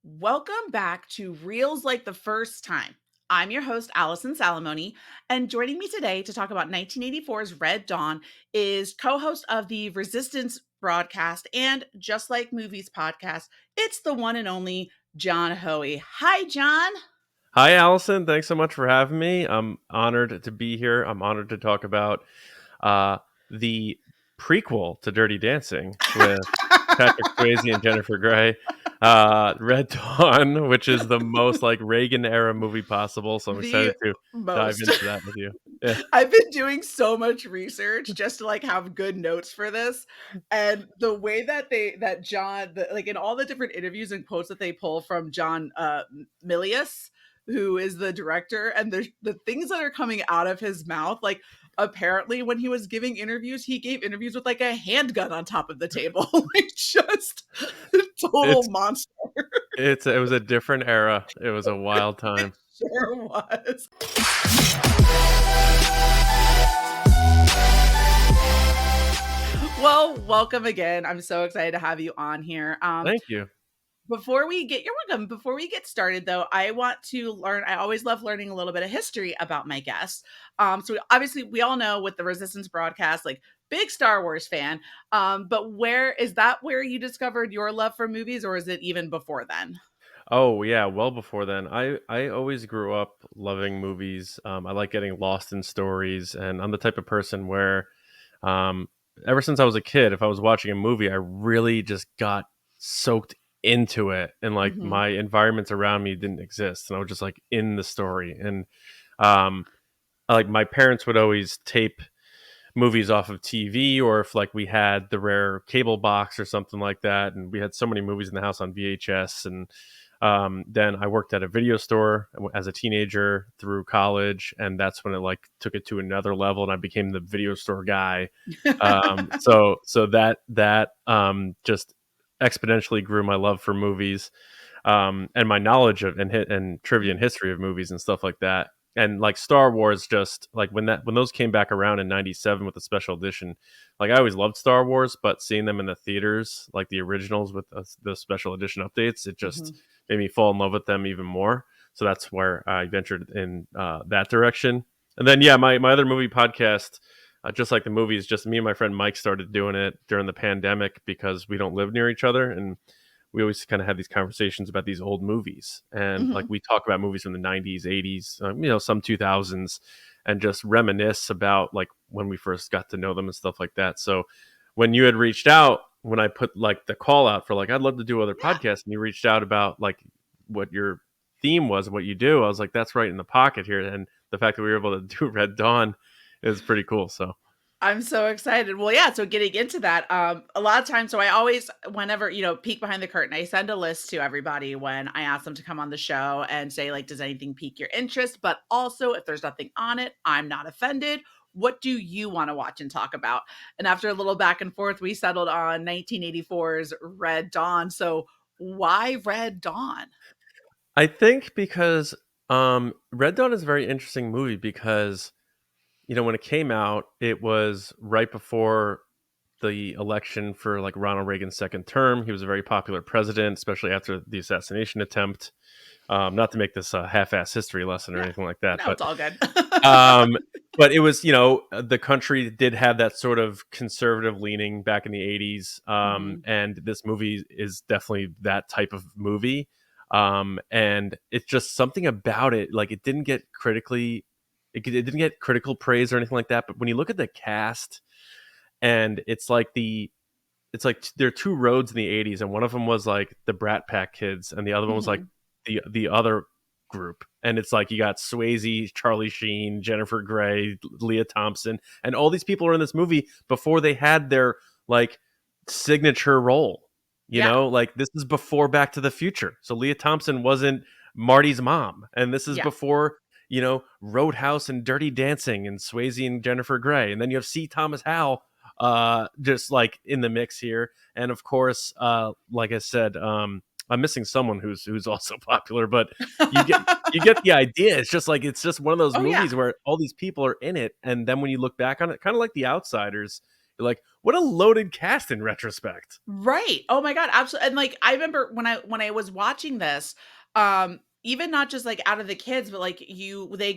Welcome back to Reels Like the First Time. I'm your host, Allison Salamoni, and joining me today to talk about 1984's Red Dawn is co host of the Resistance broadcast and Just Like Movies podcast. It's the one and only John Hoey. Hi, John. Hi, Allison. Thanks so much for having me. I'm honored to be here. I'm honored to talk about uh, the prequel to Dirty Dancing with Patrick Swayze and Jennifer Grey, Red Dawn, which is the most like Reagan era movie possible. So I'm The excited to dive most. into that with you. Yeah, I've been doing so much research just to like have good notes for this. And the way that John, like in all the different interviews and quotes that they pull from John Milius, who is the director, and the things that are coming out of his mouth, like apparently when he was giving interviews, he gave interviews with like a handgun on top of the table, like just total it's monster. it was a different era. It was a wild It time. sure was. Well, welcome again. I'm so excited to have you on here. Thank you. You're welcome. Before we get started, though, I want to learn. I always love learning a little bit of history about my guests. Obviously we all know with the Resistance broadcast, like big Star Wars fan. But where you discovered your love for movies, or is it even before then? Oh yeah, well before then. I always grew up loving movies. I like getting lost in stories, and I'm the type of person where, um, ever since I was a kid, if I was watching a movie, I really just got soaked into it, and like Hmm. my environments around me didn't exist, and I was just like in the story. And um, like my parents would always tape movies off of TV, or if like we had the rare cable box or something like that, and we had so many movies in the house on VHS. And then I worked at a video store as a teenager through college, and that's when it like took it to another level, and I became the video store guy. So that just exponentially grew my love for movies, and my knowledge of and trivia and history of movies and stuff like that. And like Star Wars, just like when those came back around in '97 with the special edition, like I always loved Star Wars, but seeing them in the theaters, like the originals with the special edition updates, it just Hmm. made me fall in love with them even more. So that's where I ventured in that direction. And then yeah, my other movie podcast, just like the movies, just me and my friend Mike started doing it during the pandemic because we don't live near each other, and we always kind of have these conversations about these old movies, and like Hmm. we talk about movies from the 90s, 80s, some 2000s, and just reminisce about like when we first got to know them and stuff like that. So when you had reached out, when I put like the call out for like I'd love to do other Yeah. podcasts, and you reached out about like what your theme was and what you do, I was like, that's right in the pocket here. And the fact that we were able to do Red Dawn is pretty cool. So I'm so excited. Well, yeah, so getting into that, a lot of times, so I always, whenever, peek behind the curtain, I send a list to everybody when I ask them to come on the show and say, like, does anything pique your interest? But also, if there's nothing on it, I'm not offended. What do you want to watch and talk about? And after a little back and forth, we settled on 1984's Red Dawn. So why Red Dawn? I think because Red Dawn is a very interesting movie because when it came out, it was right before the election for like Ronald Reagan's second term. He was a very popular president, especially after the assassination attempt. Not to make this a half-ass history lesson or Yeah, anything like that, no, it's all good. um, but it was, the country did have that sort of conservative leaning back in the 80s. Hmm. And this movie is definitely that type of movie. And it's just something about it. Like it didn't get critical praise or anything like that. But when you look at the cast, and it's like there are two roads in the 80s, and one of them was like the Brat Pack kids, and the other one was like Hmm. the other group. And it's like you got Swayze, Charlie Sheen, Jennifer Grey, Leah Thompson, and all these people are in this movie before they had their like signature role. Yeah, Like this is before Back to the Future. So Leah Thompson wasn't Marty's mom, and this is yeah. before Roadhouse and Dirty Dancing and Swayze and Jennifer Grey. And then you have C. Thomas Howell just like in the mix here. And of course, like I said, I'm missing someone who's also popular, but you get you get the idea. It's just one of those Oh, yeah. movies where all these people are in it, and then when you look back on it, kind of like The Outsiders, Like, what a loaded cast in retrospect. Right. Oh my god, absolutely. And, like, I remember when I was watching this, even not just, like, out of the kids, but, like, when they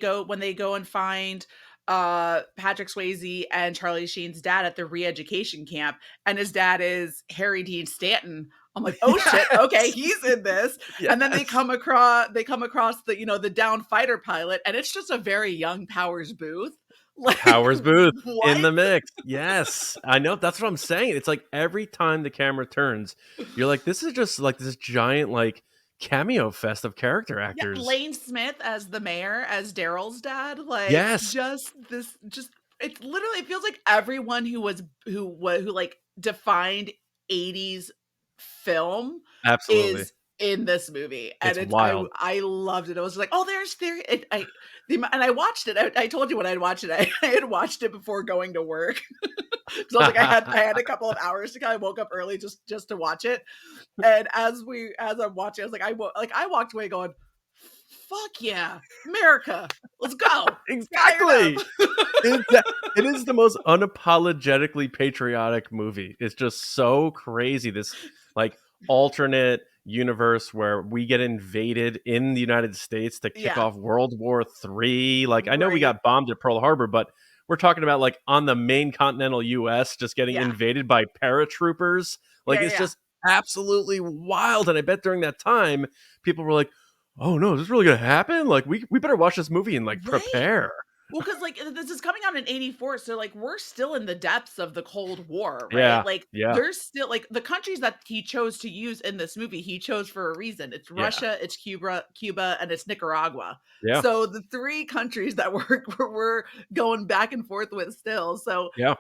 go and find, Patrick Swayze and Charlie Sheen's dad at the re-education camp, and his dad is Harry Dean Stanton. I'm like, "Oh, shit, okay, Yes. he's in this." And then Yes. they come across the, the downed fighter pilot, and it's just a very young Powers Booth. Like, Powers Booth in what? the mix. Yes. I know. That's what I'm saying. It's like every time the camera turns, you're like, this is just like this giant, like, cameo fest of character Yeah, actors. Lane Smith as the mayor, as Daryl's dad, like, Yes. just it's literally it feels like everyone who, like, defined '80s film Absolutely. is in this movie, and It's wild. I loved it. I was like, "Oh, there's there," and I watched it. I told you when I'd watched it. I had watched it before going to work. 'Cause I was like, I had a couple of hours to I woke up early just to watch it. And as I'm watching, I was like, I walked away going, "Fuck yeah, America, let's go, fire it Exactly. It is the most unapologetically patriotic movie. It's just so crazy. This, like, alternate universe where we get invaded in the United States to kick Yeah, off World War III. Like, I know we right, got bombed at Pearl Harbor, but we're talking about, like, on the main continental US just getting yeah, invaded by paratroopers. Like, yeah, it's yeah, just absolutely wild. And I bet during that time, people were like, "Oh no, is this really gonna happen? Like, we better watch this movie and, like, right. prepare." Well, because like, this is coming out in '84, so, like, we're still in the depths of the Cold War, right? Yeah, Like, yeah, there's still like, the countries that he chose to use in this movie, he chose for a reason. It's yeah, Russia, it's Cuba, and it's Nicaragua. yeah, So, the 3 countries that we're going back and forth with still. So, yeah.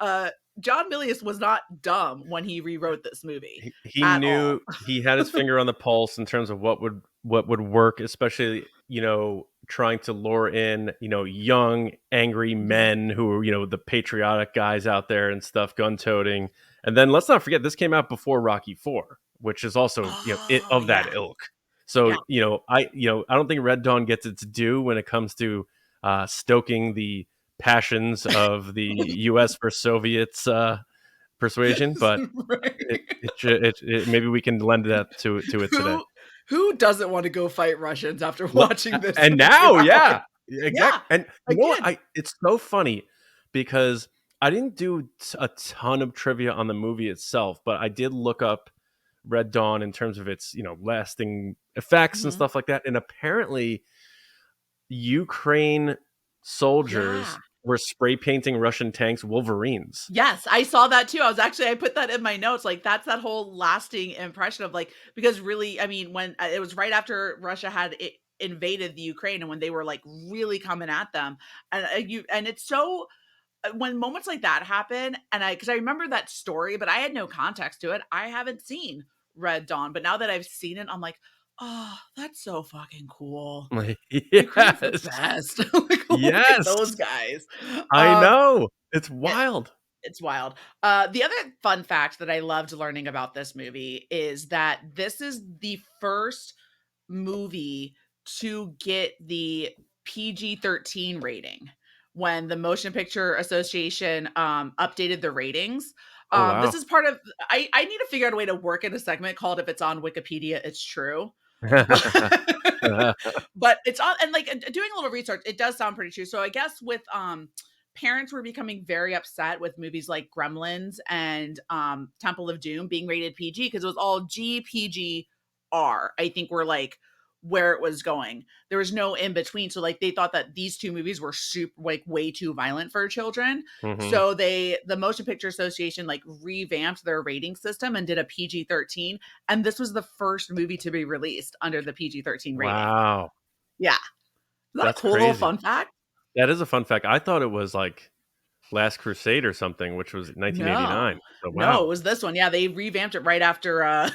John Milius was not dumb when he rewrote this movie He at all. knew he had his finger on the pulse in terms of what would work, especially, trying to lure in, young, angry Mhm. men who are, the patriotic guys out there and stuff, gun toting. And then let's not forget this came out before Rocky 4, which is also, Oh, of that yeah. ilk. So, Yeah. I don't think Red Dawn gets its due when it comes to stoking the passions of the US versus Soviets persuasion, but Right. maybe we can lend that to it today. Who who doesn't wanna go fight Russians after Well, watching this and movie, now, right? yeah, Yeah, exact and you know what? again. I It's so funny because I didn't do a ton of trivia on the movie itself, but I did look up Red Dawn in terms of its, lasting effects and Mhm. stuff like that, and apparently Ukraine soldiers Yeah. were spray painting Russian tanks Wolverines. Yes, I saw that too. I put that in my notes, like, that's that whole lasting impression of, like, because really, I mean, when it was right after Russia had invaded the Ukraine and when they were, like, really coming at them, and it's so when moments like that happen, and because I remember that story, but I had no context to it. I haven't seen Red Dawn, but now that I've seen it, I'm like, "Oh, that's so fucking cool. Ukraine's the Yes. best." Like, look at Yes. those guys. I Um, know. It's it wild. it's wild. The other fun fact that I loved learning about this movie is that this is the first movie to get the PG-13 rating when the Motion Picture Association, updated the ratings. Oh, This wow. is part of I need to figure out a way to work in a segment called "If It's on Wikipedia, It's True." But it's on, and, like, doing a little research, it does sound pretty true. So I guess with, parents were becoming very upset with movies like Gremlins and, Temple of Doom being rated PG because it was all GPGR, I think were, like, where it was going. There was no in between, so, like, they thought that these 2 movies were like, way too violent for children. Mhm. So the Motion Picture Association, like, revamped their rating system and did a PG-13, and this was the first movie to be released under the PG-13 rating. Wow. Yeah. Is that a That's cool little crazy. fun fact? That is a fun fact. I thought it was, like, Last Crusade or something, which was No. 1989. So, No, it wow. was this one. Yeah, they revamped it right after,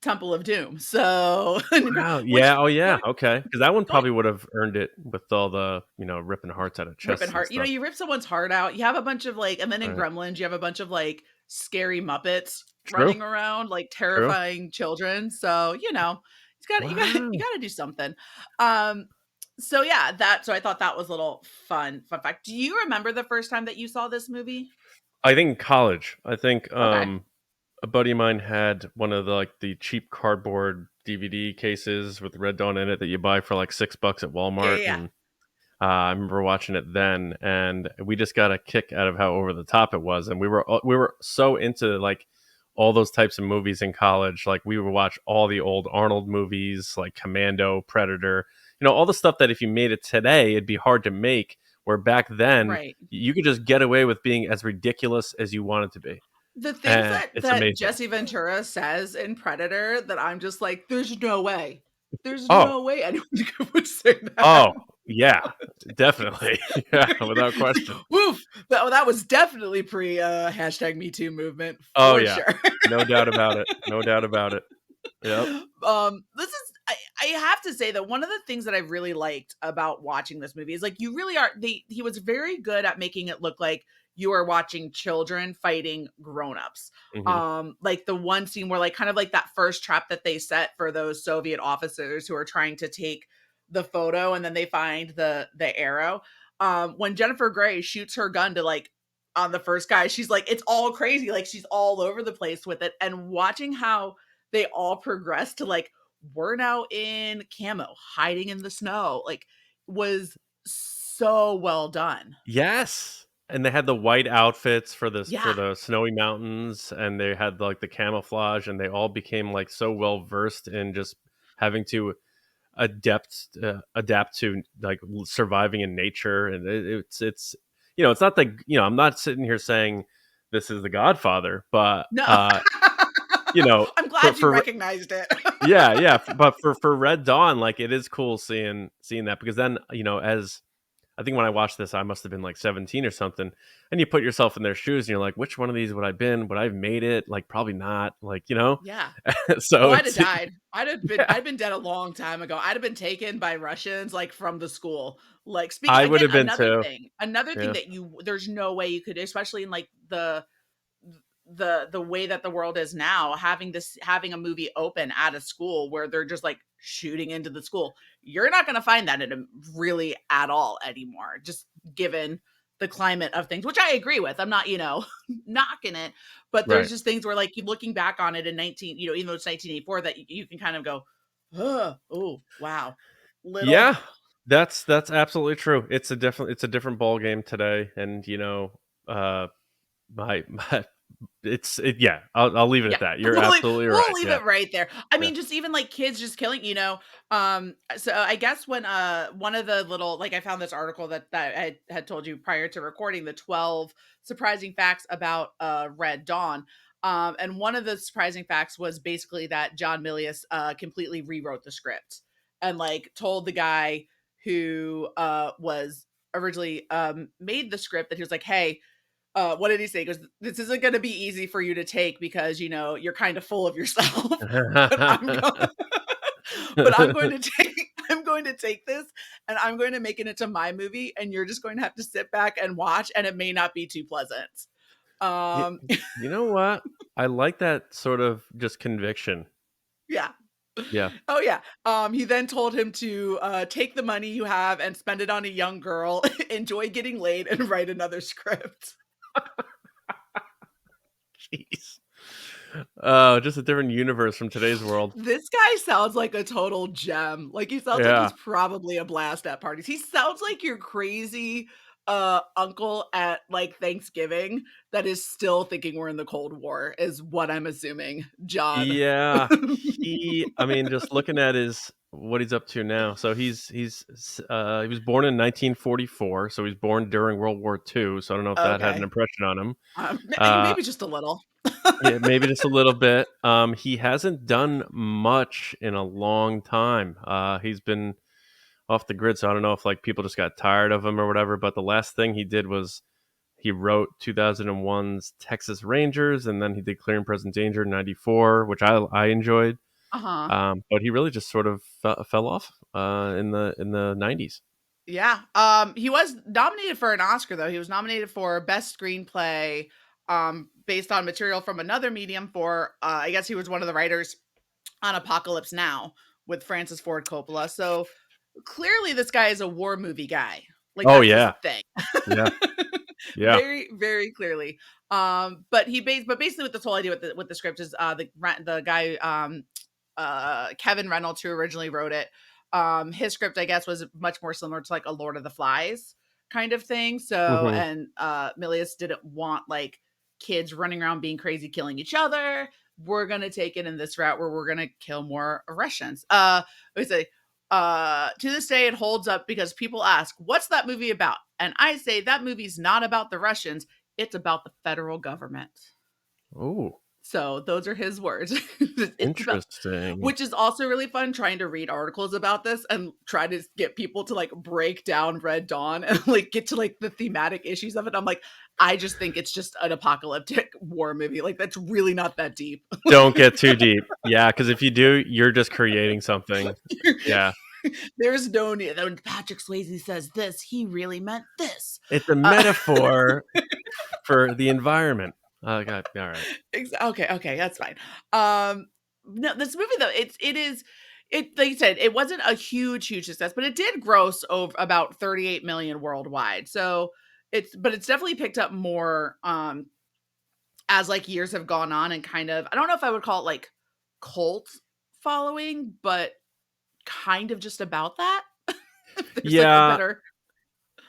Temple of Doom. So, Wow. which Yeah. Oh, yeah. going Okay. Because that one going probably would have earned it with all the, ripping hearts out of ripping chests and heart, stuff. you rip someone's heart out, you have a bunch of, like, and then in Right. Gremlins, you have a bunch of, like, scary Muppets True. running around, like, True. terrifying children. So, you Wow. gotta do something. Um, so yeah, so I thought that was a little fun fact. Do you remember the first time that you saw this movie? I think in college. I think Okay. a buddy of mine had one of the like the cheap cardboard DVD cases with Red Dawn in it that you buy for like $6 at Yeah, yeah, Walmart, yeah. and I remember watching it then, and we just got a kick out of how over the top it was, and we were so into like all those types of movies in college. Like we would watch all the old Arnold movies, like Commando, Predator, all the stuff that if you made it today, it'd be hard to make. Where back then, Right. you could just get away with being as ridiculous as you wanted to be, The things and that it's amazing. Jesse Ventura says in Predator that I'm just like, "There's no way. There's Oh, no way anyone would say that." oh, yeah, definitely, yeah, without It's question. like, "Woof." That was definitely pre, hashtag Me Too movement Oh for yeah, sure. no doubt about it. No doubt about it. Yep. This is I have to say that one of the things that I really liked about watching this movie is like you really are he was very good at making it look like you are watching children fighting grown-ups. Mhm. Like the one scene where like kind of like that first trap that they set for those Soviet officers who are trying to take the photo and then they find the arrow. When Jennifer Grey shoots her gun to like on the first guy, she's like, it's all crazy, like she's all over the place with it. And watching how they all progress to like we're now in camo hiding in the snow like was so well done. Yes, and they had the white outfits for Yeah. the snowy mountains, and they had, like, the camouflage, and they all became, like, so well versed in just having to adapt to, like, surviving in nature, and it's not like, I'm not sitting here saying this is The Godfather, but, No. you know, I'm for glad you for recognized it. yeah, yeah, but for Red Dawn, like, it is cool seeing that because then, as I think when I watched this, I must have been like 17 or something. And you put yourself in their shoes and you're like, which one of these would I been? Would I have made it? Like, probably not. Like. Yeah. Oh, So I'd have it's, died. yeah, I'd been dead a long time ago. I'd have been taken by Russians like from the school. Like speaking I would again, have been too. another thing Yeah. that you there's no way you could, especially in like the way that the world is now, having a movie open at a school where they're just like shooting into the school. You're not going to find that in a really at all anymore, just given the climate of things, which I agree with. I'm not, knocking it, but there's Right. just things where like you looking back on it in 19, even though it's 1984, that you can kind of go, oh, wow. Little, Yeah. That's absolutely true. It's a different ball game today. And, uh, my yeah, I'll leave it yeah, at that. You're absolutely we'll right. leave Yeah. it right there. I Yeah. mean, just even like kids just killing, so I guess when one of the little like I found this article that I had told you prior to recording the 12 surprising facts about Red Dawn. And one of the surprising facts was basically that John Milius completely rewrote the script and like told the guy who was originally made the script that he was like, hey, what did he say? He goes, "This isn't gonna be easy for you to take because, you're kind of full of yourself, but I'm going but I'm going to take this and I'm going to make it into my movie and you're just going to have to sit back and watch and it may not be too pleasant." Y Um, You know what? I like that sort of just conviction. yeah. Yeah. Oh, yeah. He then told him to, take the money you have and spend it on a young girl, enjoy getting laid, and write another script. Jeez. Oh, just a different universe from today's world. This guy sounds like a total gem. Like, he sounds like Yeah. he's probably a blast at parties. He sounds like your crazy, uncle at, like, Thanksgiving that is still thinking we're in the Cold War is what I'm assuming, John. Yeah. I mean, just looking at his what he's up to now. So he was born in 1944, so he's born during World War II, so I don't know if that had an Okay. impression on him. Uh, Maybe just a little. yeah, maybe just a little bit. He hasn't done much in a long time. He's been off the grid, so I don't know if like people just got tired of him or whatever, but the last thing he did was he wrote 2001's Texas Rangers, and then he did Clear and Present Danger in '94, which I enjoyed. Uh-huh. But he really just sort of fell off in the '90s. Yeah. He was nominated for an Oscar though. He was nominated for Best Screenplay, based on material from another medium for I guess he was one of the writers on Apocalypse Now with Francis Ford Coppola. So clearly this guy is a war movie guy. Like Oh that's his yeah, thing. yeah. Yeah. very, very clearly. But basically with this whole idea with the script is the guy Kevin Reynolds, who originally wrote it, his script, I guess, was much more similar to like a Lord of the Flies kind of thing. So, Hmm. and Milius didn't want like kids running around being crazy, killing each other. We're gonna take it in this route where we're gonna kill more Russians. I say, to this day, it holds up because people ask, "What's that movie about?" And I say that movie's not about the Russians; it's about the federal government. Ooh, So those are his words. It's about, interesting. which is also really fun trying to read articles about this and try to get people to like break down Red Dawn and like get to like the thematic issues of it. I'm like, I just think it's just an apocalyptic war movie. Like that's really not that deep. Don't get too deep. Yeah, because if you do, you're just creating something. Yeah. There's no need. When Patrick Swayze says this, he really meant this. It's a Uh, metaphor for the environment. God, all right. okay, that's fine. No, this movie though, it is it like you said, it wasn't a huge success, but it did gross over about 38 million worldwide. So it's definitely picked up more as like years have gone on and kind of I don't know if I would call it like cult following, but kind of just about that. If there's like a Yeah, better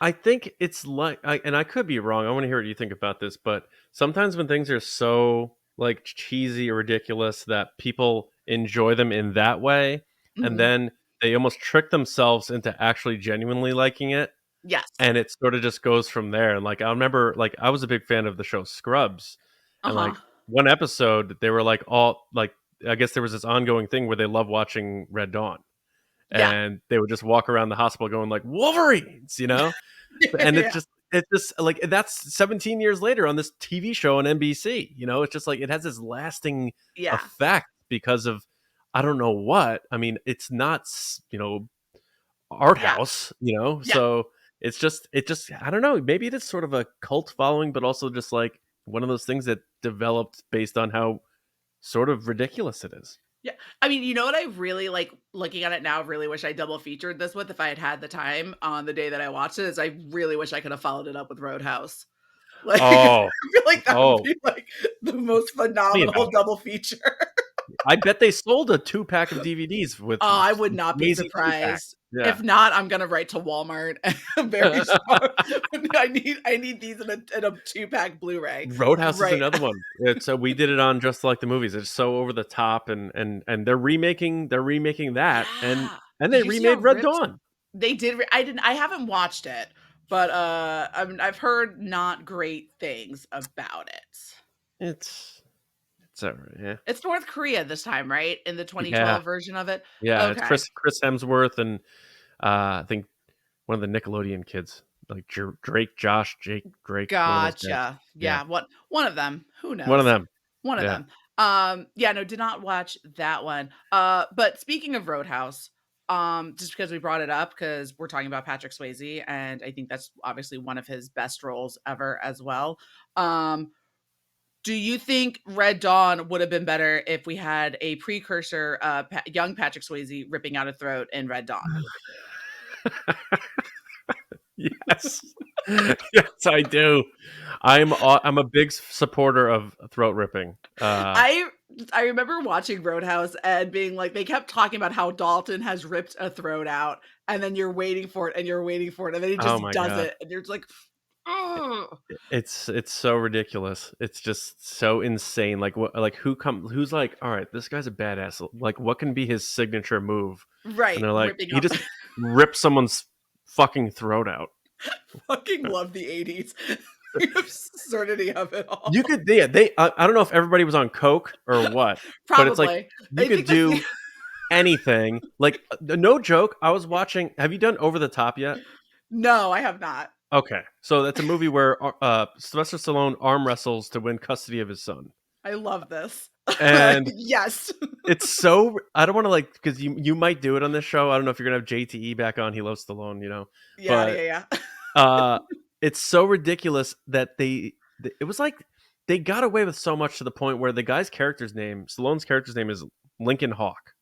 I think it's like, and I could be wrong. I want to hear what you think about this, but sometimes when things are so like cheesy or ridiculous that people enjoy them in that way, and Mhm. then they almost trick themselves into actually genuinely liking it, Yes. and it sort of just goes from there. And like I remember, like I was a big fan of the show Scrubs, and Uh-huh. like one episode they were like all like I guess there was this ongoing thing where they love watching Red Dawn, Yeah. and they would just walk around the hospital going like Wolverines, you know, and Yeah. it's just like that's 17 years later on this TV show on NBC. You know, it's just like it has this lasting Yeah. effect because of I don't know what. I mean, it's not art Yeah. house, you know, Yeah. so it just I don't know. Maybe it is sort of a cult following, but also just like one of those things that developed based on how sort of ridiculous it is. Yeah. I mean, you know what I really like looking at it now, really wish I double featured this with if I had had the time on the day that I watched it, is I really wish I could have followed it up with Roadhouse. Like, I Oh, feel like that would oh, be like the most tell me phenomenal about it. double feature. I bet they sold a 2 pack of DVDs with Oh, I would not be amazing 2 pack. surprised. Yeah. If not, I'm gonna write to Walmart. I'm very strong. I need these in a 2-pack Blu-ray. Roadhouse is Right. another one. It's we did it on Just Like the Movies. It's so over the top, and they're remaking that, and Yeah. and Did they you see how remade Red ripped Dawn. they did? I haven't watched it, but I've heard not great things about it. It's alright, yeah. It's North Korea this time, right? In the Yeah, 2012 version of it. yeah, it's Okay, Chris Hemsworth and, I think one of the Nickelodeon kids, like Jake, Drake, one of those guys. gotcha. Yeah, Yeah, one of them. Who one of knows? them. One of Yeah. them. Yeah, no, did not watch that one. But speaking of Roadhouse, just because we brought it up, because we're talking about Patrick Swayze, and I think that's obviously one of his best roles ever as well. Um, do you think Red Dawn would have been better if we had a precursor, young Patrick Swayze ripping out a throat in Red Dawn? Yes. Yes, I do. I'm a big supporter of throat ripping. I I remember watching Roadhouse and being like, they kept talking about how Dalton has ripped a throat out, and then you're waiting for it, and you're waiting for it, and then he Oh just my does god. it, and you're just like, oh, It's so ridiculous. It's just so insane. Like who's like, all right, this guy's a badass. Like what can be his signature move? And right, they're like, ripping he up. just rips someone's fucking throat out. Fucking love the 80s. The absurdity of it You all. could, yeah, I don't know if everybody was on coke or what, but it's like Probably. you I could think that's the do anything. Like no joke. I was watching. Have you done Over the Top yet? No, I have not. Okay, so that's a movie where Sylvester Stallone arm wrestles to win custody of his son, I love this. and Yes. it's so I don't want to like because you might do it on this show. I don't know if you're gonna have JTE back on. He loves Stallone, you know, Yeah, but yeah, yeah. uh, it's so ridiculous that it was like they got away with so much to the point where the guy's character's name, Stallone's character's name, is Lincoln Hawk,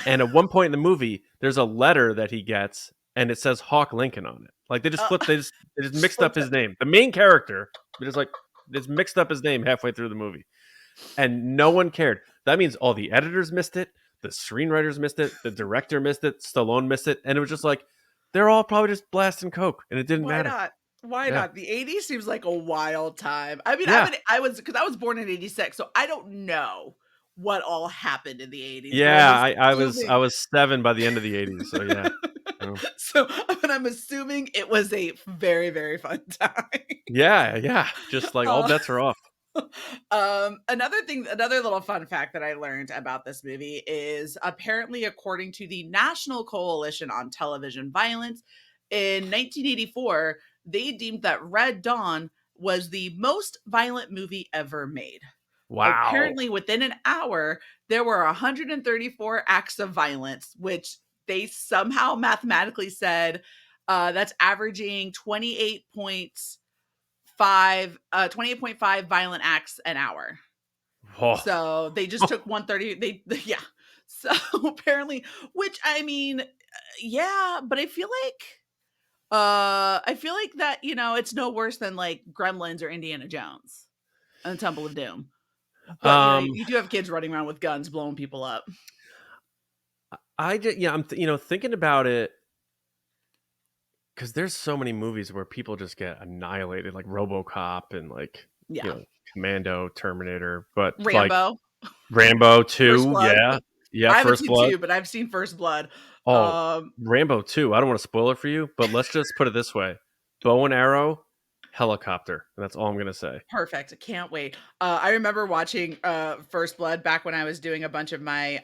and at one point in the movie, there's a letter that he gets, and it says Hawk Lincoln on it. Like they just Uh, flipped. They just just mixed up flipped his it. name. The main character, they just like they just mixed up his name halfway through the movie, and no one cared. That means all the editors missed it, the screenwriters missed it, the director missed it, Stallone missed it, and it was just like they're all probably just blasting coke, and it didn't Why matter. not? Why Yeah, not? The '80s seems like a wild time. I mean, yeah, because I was born in '86, so I don't know what all happened in the '80s, but I'm yeah. I assuming. was 7 by the end of the '80s, so yeah. Um, So, but I'm assuming it was a very, very fun time. yeah, yeah. Just like all Uh, bets are off. another little fun fact that I learned about this movie is apparently, according to the National Coalition on Television Violence, in 1984, they deemed that Red Dawn was the most violent movie ever made. Wow. Apparently, within an hour, there were 134 acts of violence, which they somehow mathematically said that's averaging 28.5 violent acts an hour. Oh. So they just took 130. Yeah. So apparently, which I mean, yeah, but I feel like that, it's no worse than like Gremlins or Indiana Jones and Temple of Doom. But Um, you do have kids running around with guns blowing people up. I just yeah, thinking about it because there's so many movies where people just get annihilated, like RoboCop and like Yeah. Commando, Terminator, but like Rambo, Rambo First 2, Blood. yeah, yeah, I haven't First seen Blood. two, but I've seen First Blood. Oh, Um, Rambo 2. I don't want to spoil it for you, but let's just put it this way: bow and arrow, helicopter. And that's all I'm gonna say. Perfect. I can't wait. I remember watching First Blood back when I was doing a bunch of my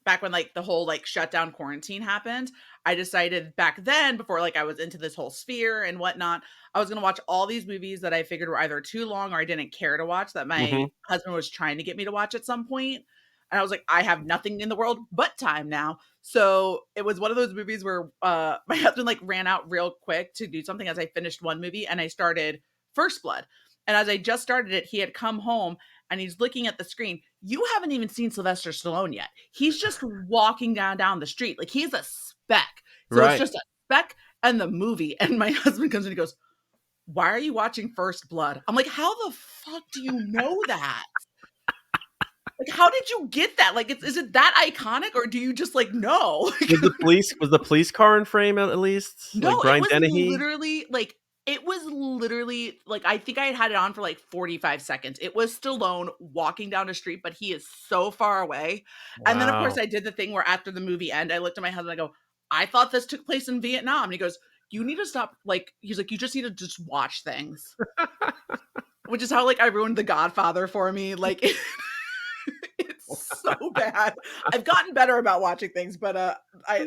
back when like the whole like shutdown quarantine happened. I decided back then, before like I was into this whole sphere and whatnot, I was gonna watch all these movies that I figured were either too long or I didn't care to watch that my Hmm. husband was trying to get me to watch at some point. And I was like, I have nothing in the world but time now. So it was one of those movies where my husband like ran out real quick to do something as I finished one movie and I started First Blood. And as I just started it, he had come home and he's looking at the screen. You haven't even seen Sylvester Stallone yet. He's just walking down the street. Like he's a speck. So it's Right. just a speck and the movie. And my husband comes in and he goes, "Why are you watching First Blood?" I'm like, "How the fuck do you know that? Like, how did you get that? Like, is it that iconic or do you just like know?" Was the police car in frame at least? Like No, Brian Dennehy? it was literally like I think I had it on for like 45 seconds. It was Stallone walking down a street, but he is so far away. And then of course Wow. I did the thing where after the movie end, I looked at my husband, I go, "I thought this took place in Vietnam." And he goes, "You need to stop." Like, he's like, "You just need to just watch things." Which is how like I ruined The Godfather for me. Like it's so bad. I've gotten better about watching things, but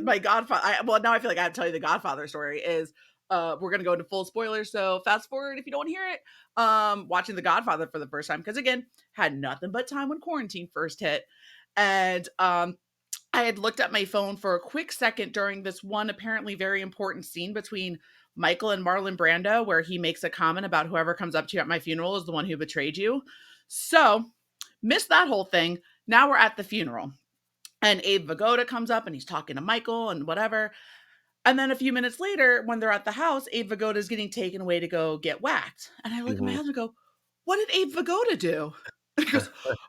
my Godfather. Well, now I feel like I have to tell you the Godfather story. Is we're gonna go into full spoilers, so fast forward if you don't want to hear it. Watching the Godfather for the first time because again, had nothing but time when quarantine first hit, and I had looked at my phone for a quick second during this one apparently very important scene between Michael and Marlon Brando, where he makes a comment about whoever comes up to you at my funeral is the one who betrayed you. So missed that whole thing. Now we're at the funeral. And Abe Vigoda comes up and he's talking to Michael and whatever. And then a few minutes later, when they're at the house, Abe Vigoda is getting taken away to go get whacked. And I look at my Mhm. husband and go, "What did Abe Vigoda do?" And he goes,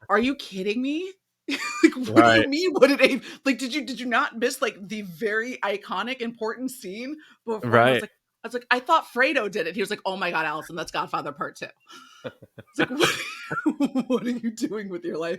"Are you kidding me?" Like, what do you Right. mean? What did Abe like? Did you not miss like the very iconic, important scene before? And Right. I was like, "I thought Fredo did it." He was like, "Oh my god, Allison, that's Godfather Part 2." It's like, what are you doing with your life?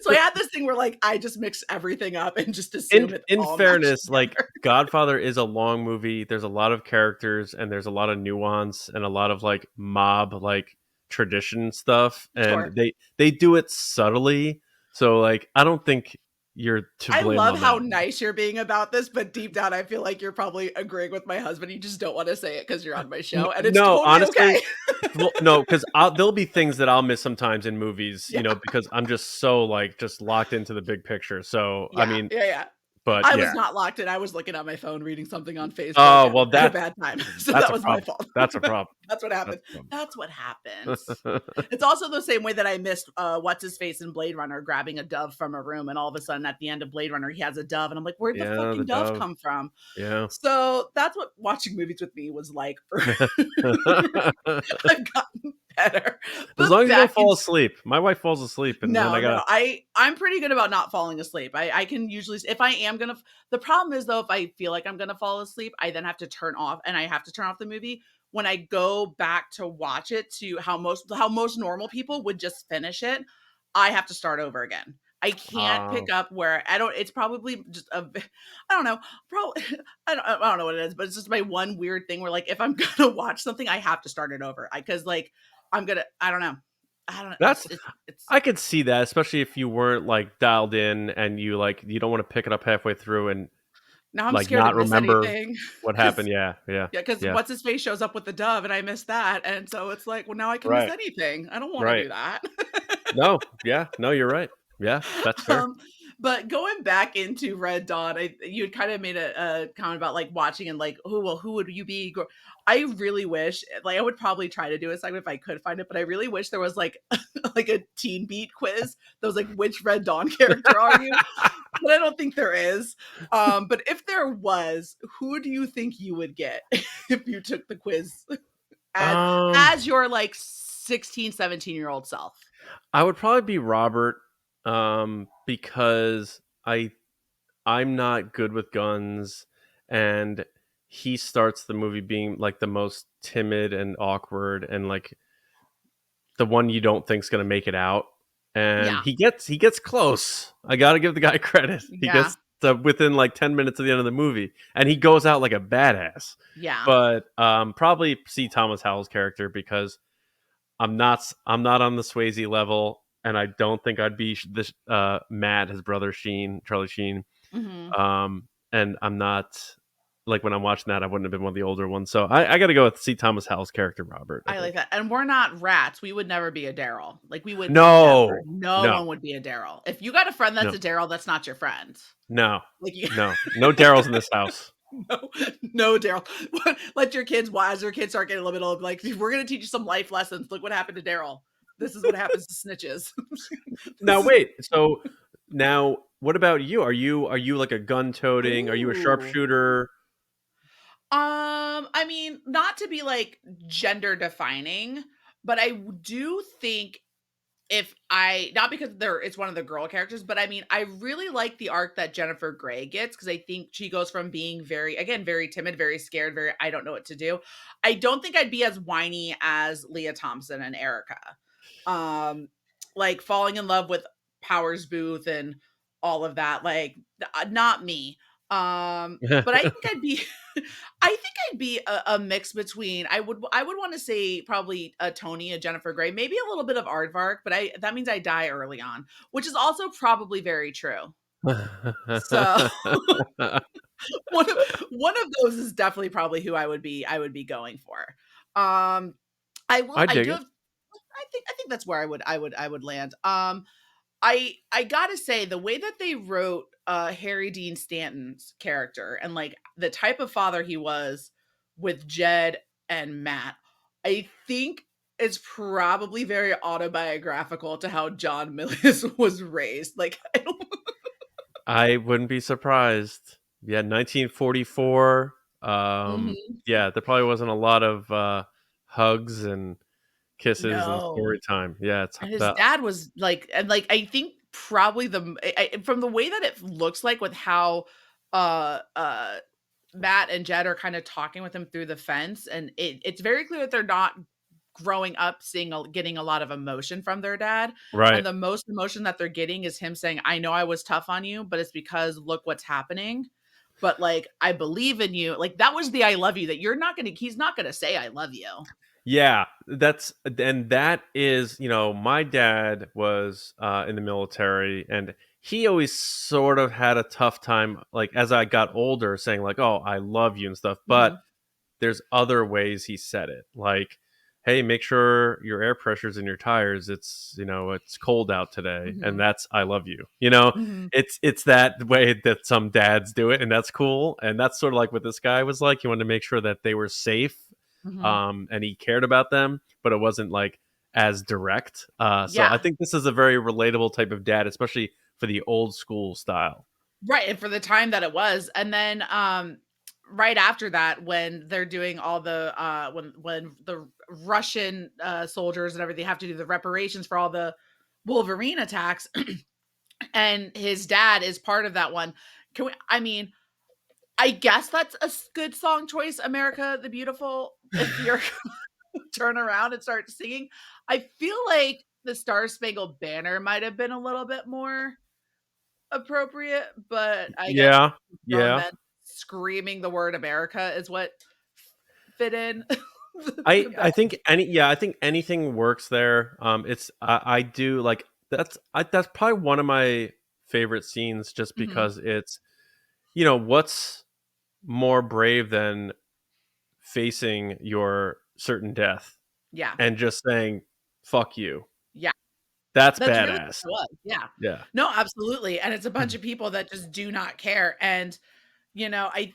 So I had this thing where like I just mix everything up and just assume it's In all meshed fairness, like together. Godfather is a long movie. There's a lot of characters and there's a lot of nuance and a lot of like mob like tradition stuff Sure. and they do it subtly. So like I don't think you're to I blame love on that. how nice you're being about this, but deep down, I feel like you're probably agreeing with my husband. You just don't want to say it because you're on my show, and it's No, totally honestly, okay. well, no, because there'll be things that I'll miss sometimes in movies, Yeah, because I'm just so like just locked into the big picture. So I yeah, mean, yeah, yeah. But I was yeah. not locked in. I was looking at my phone, reading something on Facebook, Oh, and well, had a bad time. So that's that a was my problem. fault. That's a problem. That's what That's happened. a problem. That's what happens. It's also the same way that I missed what's his face in Blade Runner grabbing a dove from a room, and all of a sudden at the end of Blade Runner he has a dove, and I'm like, where'd the Yeah, the fucking dove dove. come from? Yeah. So that's what watching movies with me was like. I've gotten better. As But long as you don't back in fall asleep. My wife falls asleep, and then I no, gotta. no, I'm pretty good about not falling asleep. I can usually if I am gonna. The problem is though, if I feel like I'm gonna fall asleep, I then have to turn off, and I have to turn off the movie. When I go back to watch it, to how most normal people would just finish it, I have to start over again. I can't pick Oh, up where I don't. It's probably just a. I don't know. Probably I don't know what it is, but it's just my one weird thing where like if I'm gonna watch something, I have to start it over. Because like I'm gonna. I don't know. I don't. that's. It's I could see that, especially if you weren't like dialed in and you don't want to pick it up halfway through and now I'm like scared to not miss remember anything what happened. because Yeah, yeah, yeah, because yeah. what's his face shows up with the dove and I missed that, and so it's like, well, now I can miss Right, anything. I don't want to right. do that. No, yeah, no, you're right. Yeah, that's fair. um, but going back into Red Dawn, you had kind of made a comment about like watching and like, oh well, who would you be? I really wish, like, I would probably try to do a segment if I could find it, but I really wish there was like like a Teen Beat quiz that was like, which Red Dawn character are you? But I don't think there is. But if there was, who do you think you would get if you took the quiz as Um, as your like 16, 17-year-old self? I would probably be Robert, because I'm not good with guns, and he starts the movie being like the most timid and awkward, and like the one you don't think's gonna make it out. And Yeah. he gets close. I gotta give the guy credit. He Yeah. gets to within like 10 minutes of the end of the movie, and he goes out like a badass. Yeah. But probably see Thomas Howell's character because I'm not on the Swayze level, and I don't think I'd be this Matt, his brother Charlie Sheen. Mhm. And I'm not like when I'm watching that, I wouldn't have been one of the older ones. So I got to go with C. Thomas Howell's character, Robert. I I like think. that. And we're not rats. We would never be a Daryl. Like we would never. No, No no, one would be a Daryl. If you got a friend that's no, a Daryl, that's not your friend. no, Like you no Daryl's in this house. no, no, Daryl. Let your kids, as your kids start getting a little bit old, like we're gonna teach you some life lessons. Look what happened to Daryl. This is what happens to snitches. Now This is wait, so now what about you? Are you like a gun toting? Are you a ooh. sharpshooter? I mean, not to be like gender defining, but I do think if I not because it's one of the girl characters, but I mean, I really like the arc that Jennifer Grey gets because I think she goes from being very, again, very timid, very scared, very I don't know what to do. I don't think I'd be as whiny as Leah Thompson and Erica. Um, like falling in love with Powers Booth and all of that, like not me. But I think I'd be I think I'd be a mix between I would want to say probably a Tony, a Jennifer Grey, maybe a little bit of Aardvark, but I that means I die early on, which is also probably very true. So one of those is definitely probably who I would be going for. I I dig do it. have I think that's where I would land. I gotta say the way that they wrote Harry Dean Stanton's character and like the type of father he was with Jed and Matt, I think it's probably very autobiographical to how John Milius was raised. Like I don't I wouldn't be surprised. Yeah, 1944. Mhm. Yeah, there probably wasn't a lot of hugs and kisses and No. story time. Yeah, it's And his that. dad was like and like I think probably from the way that it looks like with how uh uh Matt and Jed are kind of talking with him through the fence, and it's very clear that they're not growing up getting a lot of emotion from their dad, Right. and the most emotion that they're getting is him saying, "I know I was tough on you, but it's because look what's happening." But like I believe in you. Like that was the I love you that he's not gonna say I love you. Yeah, that is, my dad was in the military, and he always sort of had a tough time, like as I got older, saying like, "Oh, I love you" and stuff. But Mhm. there's other ways he said it, like hey, make sure your air pressure's in your tires. It's, it's cold out today, and Mhm. that's I love you. You know, Mhm. it's that way that some dads do it, and that's cool. And that's sort of like what this guy was like. He wanted to make sure that they were safe, Mhm. and he cared about them, but it wasn't like as direct. So I Yeah. think this is a very relatable type of dad, especially for the old school style. Right, and for the time that it was, and then, right after that, when they're doing all the, when the Russian, soldiers and everything have to do the reparations for all the Wolverine attacks, and his dad is part of that one. I mean, I guess that's a good song choice, "America the Beautiful," if you're turn around and start singing. I feel like the Star Spangled Banner might have been a little bit more appropriate, but I guess Yeah, grown yeah. men screaming the word America is what fit in the I best. think I think anything works there. It's I do like that's probably one of my favorite scenes, just Mhm. because it's, what's more brave than facing your certain death Yeah, and just saying "fuck you." yeah. That's That's really what badass. it was, yeah. Yeah. No, absolutely, and it's a bunch of people that just do not care, and, I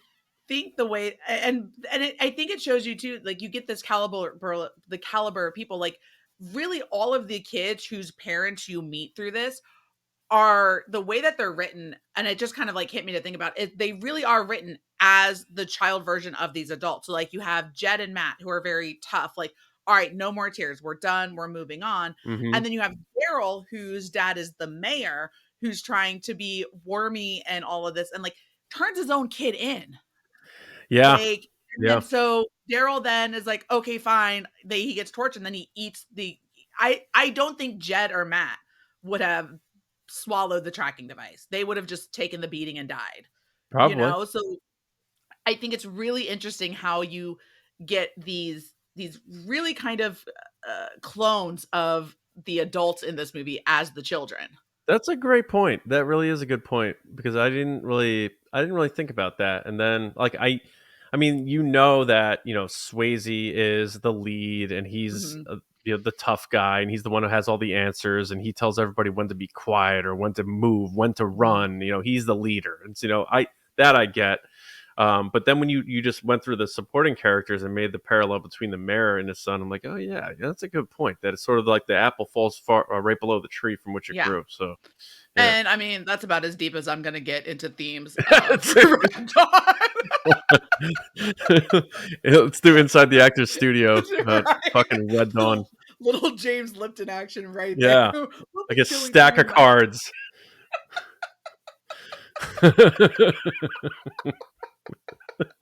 think the way I think it shows you too, like, you get this caliber of people, like, really all of the kids whose parents you meet through this are the way that they're written, and it just kind of like hit me to think about it. They really are written as the child version of these adults. So, like, you have Jed and Matt who are very tough, like, all right, no more tears. We're done. We're moving on. Hmm. And then you have Daryl, whose dad is the mayor, who's trying to be wormy and all of this, and like turns his own kid in. Yeah. Like, and Yeah. then so Daryl then is like, okay, fine. He gets tortured and then he eats the I don't think Jed or Matt would have swallowed the tracking device. They would have just taken the beating and died, Probably. So I think it's really interesting how you get these really kind of clones of the adults in this movie as the children. That's a great point. That really is a good point, because I didn't really think about that. And then, like, I mean, that, Swayze is the lead, and he's, Mhm. the tough guy, and he's the one who has all the answers, and he tells everybody when to be quiet or when to move, when to Mhm. run. He's the leader. And so, I get. But then when you just went through the supporting characters and made the parallel between the mayor and his son, I'm like, oh yeah, that's a good point. That it's sort of like the apple falls far, right below the tree from which it Yeah. grew. So yeah. And I mean, that's about as deep as I'm gonna get into themes That's for Red Dawn. Let's do inside the actor's studio. Right? Fucking Red Dawn. Little James Lipton action right there. Yeah, What like was a going on stack of in my cards.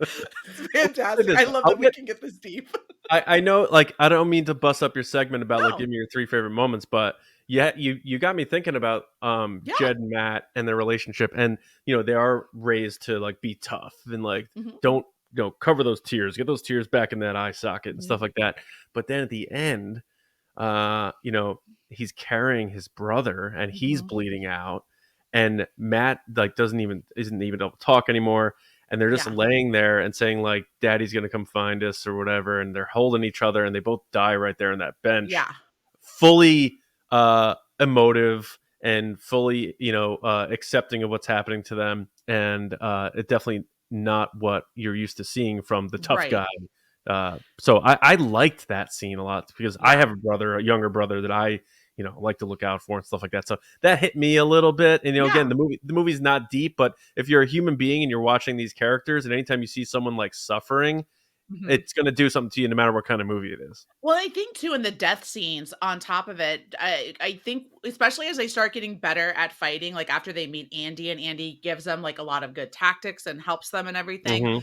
It's Say fantastic. this, I love I'll that we get. can get this deep. I know, like, I don't mean to bust up your segment about like No. give me your three favorite moments, but yeah, you got me thinking about Yeah. Jed and Matt and their relationship, and they are raised to like be tough and like Mhm. don't cover those tears, get those tears back in that eye socket and Mhm. stuff like that. But then at the end, he's carrying his brother and he's Mhm. bleeding out, and Matt like isn't even able to talk anymore, and they're just Yeah. laying there and saying like daddy's gonna come find us or whatever, and they're holding each other and they both die right there on that bench, Yeah. fully emotive and fully accepting of what's happening to them, and it definitely not what you're used to seeing from the tough Right. guy. So I liked that scene a lot, because I Yeah. have a younger brother that I like to look out for and stuff like that. So that hit me a little bit. And again, Yeah. the movie's not deep, but if you're a human being and you're watching these characters, and anytime you see someone like suffering, Mhm. it's going to do something to you, no matter what kind of movie it is. Well, I think too in the death scenes on top of it, I think especially as they start getting better at fighting, like after they meet Andy and Andy gives them like a lot of good tactics and helps them and everything. Hmm.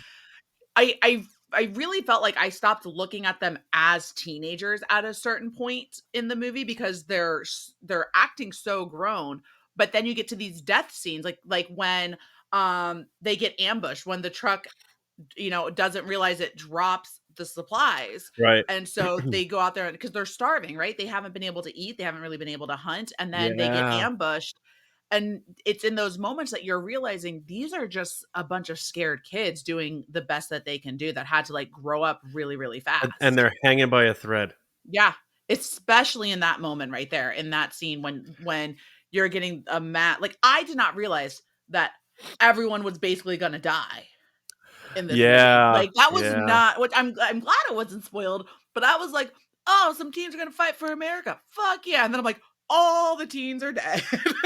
I really felt like I stopped looking at them as teenagers at a certain point in the movie because they're acting so grown. But then you get to these death scenes, like when they get ambushed, when the truck doesn't realize it drops the supplies. Right. And so they go out there because they're starving, right? They haven't been able to eat, they haven't really been able to hunt, and then they get Yeah. ambushed. And it's in those moments that you're realizing these are just a bunch of scared kids doing the best that they can do that had to like grow up really, really And fast. they're hanging by a thread. Yeah, especially in that moment right there, in that scene when you're getting a like, I did not realize that everyone was basically gonna die in this movie. Yeah, Like, that was yeah. not what I'm glad it wasn't spoiled, but I was like, "Oh, some teens are gonna fight for America. Fuck yeah." And then I'm like, all the teens are dead.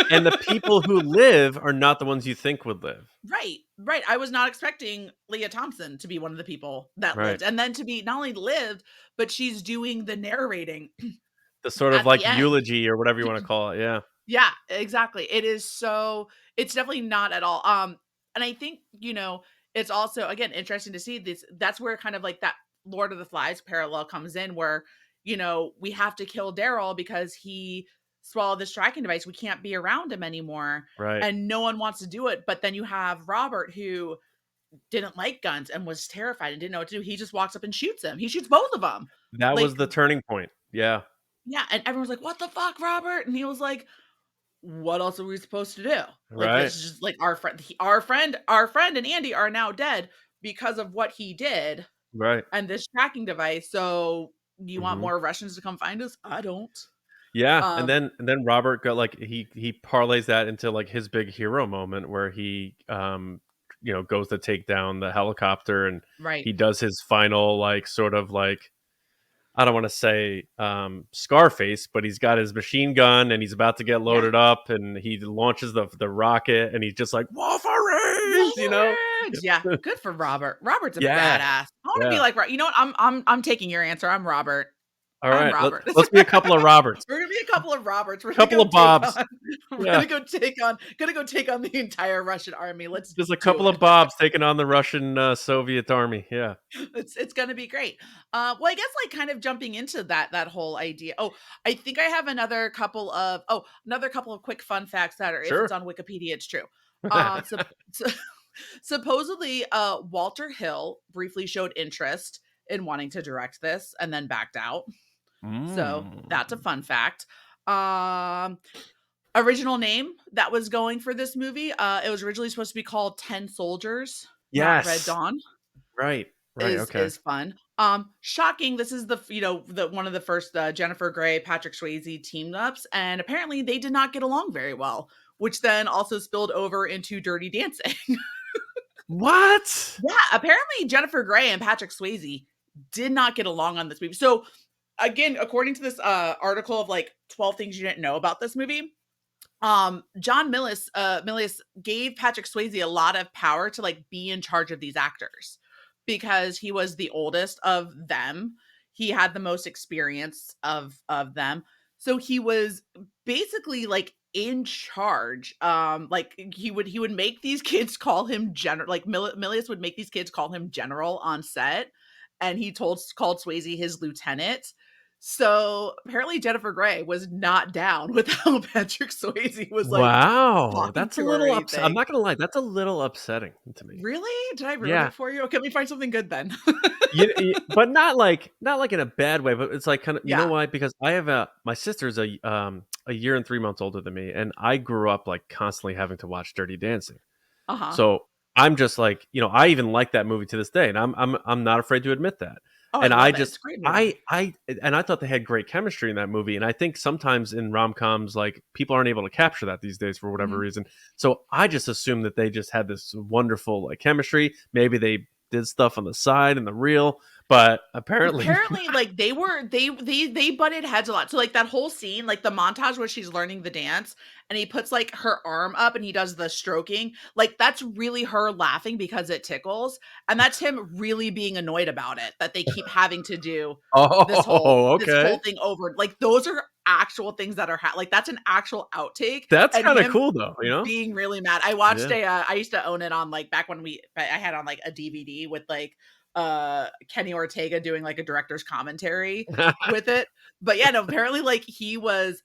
And the people who live are not the ones you think would live. Right, right. I was not expecting Leah Thompson to be one of the people that Right. lived, and then to be not only lived, but she's doing the narrating The sort of at like the end. eulogy or whatever you wanna call it, yeah. Yeah, exactly. It is it's definitely not at all. And I think, it's also again interesting to see this. That's where kind of like that Lord of the Flies parallel comes in where, we have to kill Daryl because he swallowed this tracking device. We can't be around him anymore. Right. And no one wants to do it. But then you have Robert who didn't like guns and was terrified and didn't know what to do. He just walks up and shoots him. He shoots both of them. That was Like, the turning point. Yeah. yeah. And everyone's like, what the fuck, Robert? And he was like, what else are we supposed to do? Like, Right. this is just like our friend and Andy are now dead because of what he did Right. and this tracking device. So you want Mhm. more Russians to come find us? I don't. Yeah, and Um, then Robert got, like he parlays that into, like, his big hero moment where he, goes to take down the helicopter, and right. he does his final, like, sort of, like, I don't wanna say, Scarface, but he's got his machine gun, and he's about to get Yeah. loaded up, and he launches the rocket, and he's just like, "Wolverines!" You know? Wolverines! Yeah, good for Robert. Robert's a Yeah, badass. I want to be yeah. like, you know what? I'm taking your answer. I'm Robert. I'm Alright, Robert. let's be a couple of Roberts, We're gonna be a couple of Roberts. We're gonna couple go of take Bobs. on. We're Yeah. gonna go take on the entire Russian army. Let's Just a do couple of it. Bobs taking on the Russian, Soviet army, yeah. It's gonna be great. Well, I guess like kind of jumping into that whole idea. Oh, I think I have another couple of quick fun facts that are if it's Sure. on Wikipedia, it's true. So, so supposedly, Walter Hill briefly showed interest in wanting to direct this and then backed out. So that's a Mm. fun fact. Um, Original name that was going for this movie. It was originally supposed to be called 10 Soldiers, not Red Yes. Dawn. Right, right, okay. Is fun. Shocking. This is the one of the first Jennifer Grey, Patrick Swayze team ups, and apparently they did not get along very well, which then also spilled over into Dirty Dancing. What? Yeah, apparently Jennifer Grey and Patrick Swayze did not get along on this movie. So again, according to this article of like 12 things you didn't know about this movie, John Milius gave Patrick Swayze a lot of power to like be in charge of these actors because he was the oldest of them. He had the most experience of them. So he was basically like in charge. Like he would make these kids call him general, like Milius would make these kids call him general on set, and he called Swayze his lieutenant. So apparently Jennifer Grey was not down with how Patrick Swayze was like Wow, talking that's a to her or little I'm anything. not gonna lie, that's a little upsetting to me. Really? Did I ruin Yeah. it for you? Okay, let me find something good then. But not like in a bad way, but it's like kind of you know Yeah. why? Because I have my sister's a year and 3 months older than me, and I grew up, like, constantly having to watch Dirty Dancing. Uh-huh. So, I'm just like, I even like that movie to this day, and I'm not afraid to admit that. Oh, I And I love it. It's just a great movie. I thought they had great chemistry in that movie, and I think sometimes in rom-coms, like, people aren't able to capture that these days for whatever Mhm. reason. So, I just assumed that they just had this wonderful, like, chemistry. Maybe they did stuff on the side in the real, but apparently Apparently, like, they butted heads a lot. So, like, that whole scene, like, the montage where she's learning the dance and he puts, like, her arm up and he does the stroking, like, that's really her laughing because it tickles, and that's him really being annoyed about it, that they keep having to do Oh, this whole okay. thing over. Like, those are actual things that are like, that's an actual outtake, That's and kinda him cool though, you know? being really mad. I watched Yeah. I used to own it on, like, back when I had on, like, a DVD with, like, Kenny Ortega doing, like, a director's commentary with it. But, yeah, no, apparently, like, he was,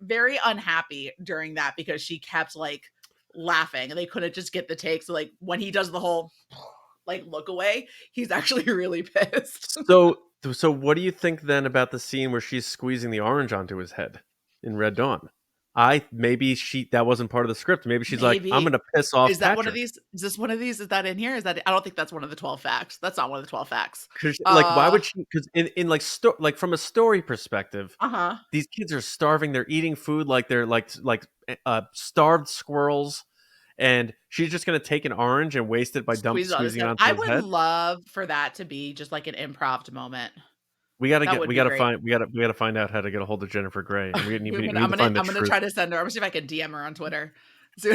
very unhappy during that because she kept, like, laughing, and they couldn't just get the take, so, like, when he does the whole, like, look away, he's actually really pissed. So what do you think then about the scene where she's squeezing the orange onto his head in Red Dawn? maybe that wasn't part of the script. Maybe she's like, I'm Maybe. gonna piss off Is that one of Patrick. these? Is this one of these? Is that in here? Is that I don't think that's one of the 12 facts. That's not one of the 12 facts. Cause like, why Uh, would she? Because in like like from a story perspective, uh-huh. these kids are starving. They're eating food like they're starved squirrels, and she's just gonna take an orange and waste it by Squeeze it on his squeezing it head. onto I his would head. love for that to be just like an improv moment. That would We be gotta great. find we gotta find out how to get a hold of Jennifer Grey, and we need I'm to gonna find the I'm gonna truth. try to send her. I'm gonna see if I can DM her on Twitter. See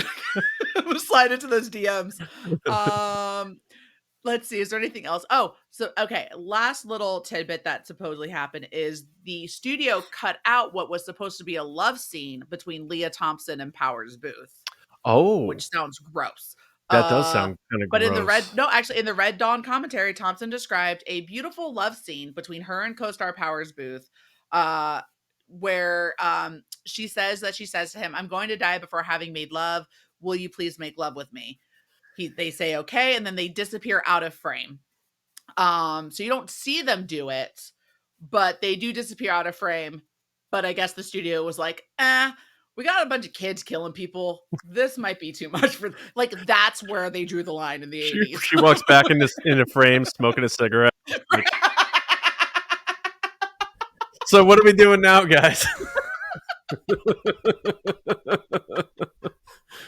I'm gonna slide into those DMs. Um, let's see. Is there anything else? Oh, so okay. Last little tidbit that supposedly happened is the studio cut out what was supposed to be a love scene between Leah Thompson and Powers Booth, Oh, which sounds gross. that does Uh, sound kind of but in the red, gross. no, actually, in the Red Dawn commentary, Thompson described a beautiful love scene between her and co-star Powers Booth, uh, where she says that she says to him, "I'm going to die before having made love. Will you please make love with me?" They say okay, and then they disappear out of frame. So you don't see them do it, but they do disappear out of frame. But I guess the studio was like, we got a bunch of kids killing people. This might be too much for like that's where they drew the line in the She 80s. she walks back in a frame, smoking a cigarette. Like, so what are we doing now, guys?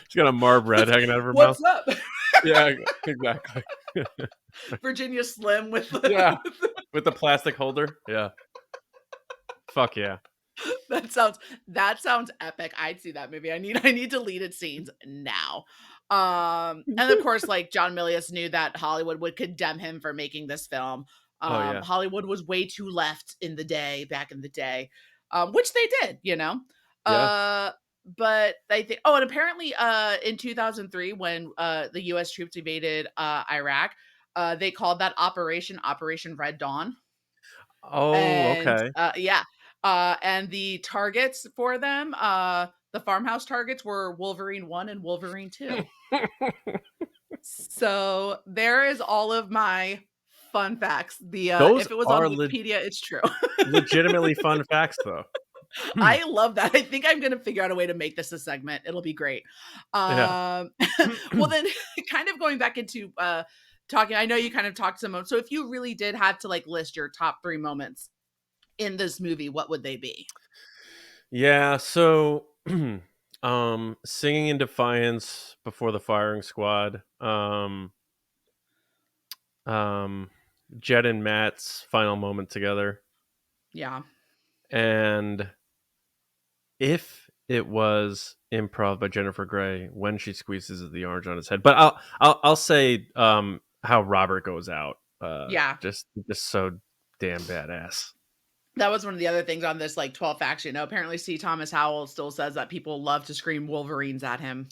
She's got a Marb Red hanging out of her mouth. What's up? Yeah, exactly. Virginia Slim with Yeah, the, with the plastic holder. Yeah, fuck yeah. that sounds epic. I'd see that movie. I need deleted scenes now. And of course, like John Milius knew that Hollywood would condemn him for making this film. Oh yeah, Hollywood was way too left in the day, back in the day, which they did, you know. yeah. Uh, but I think, oh, and apparently, in 2003, when the U.S. troops invaded Iraq, they called that Operation Red Dawn, Oh, and okay. yeah, and the targets for them, the farmhouse targets were Wolverine 1 and Wolverine 2. So there is all of my fun facts. The Those if it was on are Wikipedia, it's true. legitimately fun facts, though. I love that. I think I'm gonna figure out a way to make this a segment. It'll be great. Yeah. Um, well then kind of going back into talking, I know you kind of talked some. So if you really did have to like list your top 3 moments in this movie, what would they be? Yeah, so singing in defiance before the firing squad. Um Jed and Matt's final moment together. Yeah. And if it was improv by Jennifer Grey when she squeezes the orange on his head. But I'll say how Robert goes out. Yeah. Just so damn badass. That was one of the other things on this like 12 facts, you know. Apparently C. Thomas Howell still says that people love to scream Wolverines at him.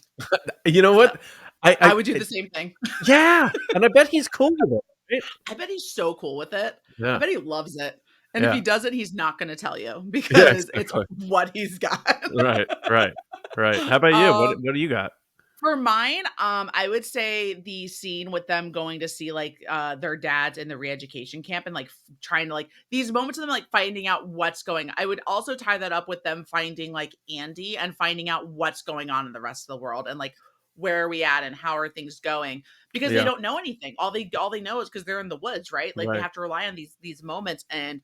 You know So what? I would do the same thing. Yeah, and I bet he's cool with it. Right? I bet he's so cool with it. I Yeah. bet he loves it. And if he Yeah. doesn't, he's not going to tell you Yeah, because it's exactly. what he's got. Right, right, right. How about you? um, What do you got? For mine, I would say the scene with them going to see like their dads in the re-education camp and like trying to like these moments of them like finding out what's going. I would also tie that up with them finding like Andy and finding out what's going on in the rest of the world and like where are we at and how are things going because they Yeah, don't know anything. All they know is because they're in the woods, right? Like they right. have to rely on these moments and